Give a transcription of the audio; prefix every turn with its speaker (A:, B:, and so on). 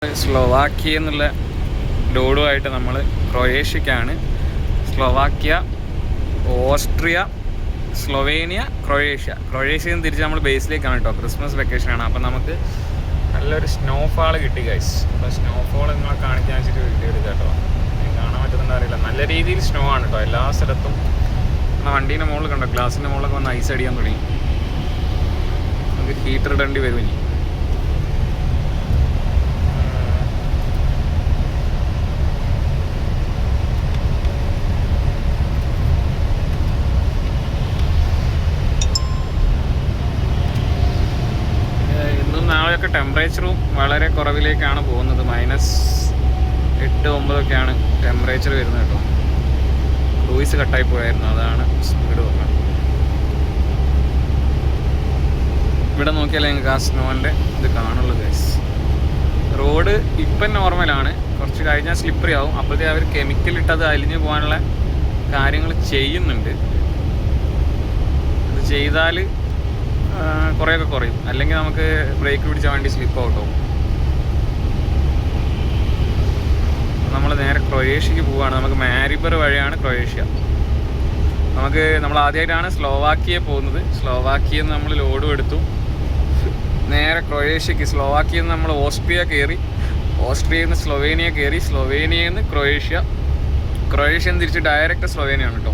A: സ്ലോവാക്യ എന്നുള്ള ലോഡുമായിട്ട് നമ്മൾ ക്രൊയേഷ്യക്കാണ്. Slovakia, Austria, Slovenia, ക്രൊയേഷ്യയിൽ നിന്ന് തിരിച്ച് നമ്മൾ ബേസിലേക്കാണ് കേട്ടോ. ക്രിസ്മസ് വെക്കേഷനാണ്. അപ്പം നമുക്ക് നല്ലൊരു സ്നോഫാൾ കിട്ടി ഗൈസ്. അപ്പോൾ സ്നോഫാൾ നിങ്ങളെ കാണിക്കാൻ വെച്ചിട്ട് വീഡിയോ എടുക്കാം കേട്ടോ. കാണാൻ പറ്റുന്നുണ്ടോ അറിയില്ല. നല്ല രീതിയിൽ സ്നോ ആണ് കേട്ടോ എല്ലാ സ്ഥലത്തും. നമ്മുടെ വണ്ടീൻ്റെ മുകളിൽ കണ്ടോ, ഗ്ലാസിൻ്റെ മുകളിലൊക്കെ വന്ന് ഐസ് അടിക്കാൻ തുടങ്ങി. നമുക്ക് ഹീറ്റർ ഇടേണ്ടി വരും ഇനി. നാളെയൊക്കെ ടെമ്പറേച്ചറും വളരെ കുറവിലേക്കാണ് പോകുന്നത്. -8-9 ടെമ്പറേച്ചർ വരുന്നത് കേട്ടോ. ക്രൂയിസ് കട്ടായി പോയായിരുന്നു, അതാണ് സ്പീഡ് നോക്കണം. ഇവിടെ നോക്കിയാലേ നിങ്ങൾക്ക് ആ സ്നോൻ്റെ ഇത് കാണുള്ളൂ ഗൈസ്. റോഡ് ഇപ്പം നോർമലാണ്, കുറച്ച് കഴിഞ്ഞാൽ സ്ലിപ്പറി ആവും. അപ്പോഴത്തേ അവർ കെമിക്കൽ ഇട്ടത് അലിഞ്ഞു പോകാനുള്ള കാര്യങ്ങൾ ചെയ്യുന്നുണ്ട്. ഇത് ചെയ്താൽ കുറേയൊക്കെ കുറയും, അല്ലെങ്കിൽ നമുക്ക് ബ്രേക്ക് പിടിച്ചാൽ വണ്ടി സ്ലിപ്പ് ഔട്ടാവും. നമ്മൾ നേരെ ക്രൊയേഷ്യക്ക് പോവുകയാണ്. നമുക്ക് മാരിബർ വഴിയാണ് ക്രൊയേഷ്യ. നമ്മൾ ആദ്യമായിട്ടാണ് സ്ലോവാക്യയിൽ പോകുന്നത്. സ്ലോവാക്യയിൽ നിന്ന് നമ്മൾ ലോഡും എടുത്തു നേരെ ക്രൊയേഷ്യക്ക്. സ്ലോവാക്യയിൽ നിന്ന് നമ്മൾ ഓസ്ട്രിയ കയറി, ഓസ്ട്രിയയിൽ നിന്ന് സ്ലൊവേനിയ കയറി, സ്ലൊവേനിയയിൽ നിന്ന് ക്രൊയേഷ്യയിൽ നിന്ന് തിരിച്ച് ഡയറക്റ്റ് സ്ലൊവേനിയാണ് കേട്ടോ.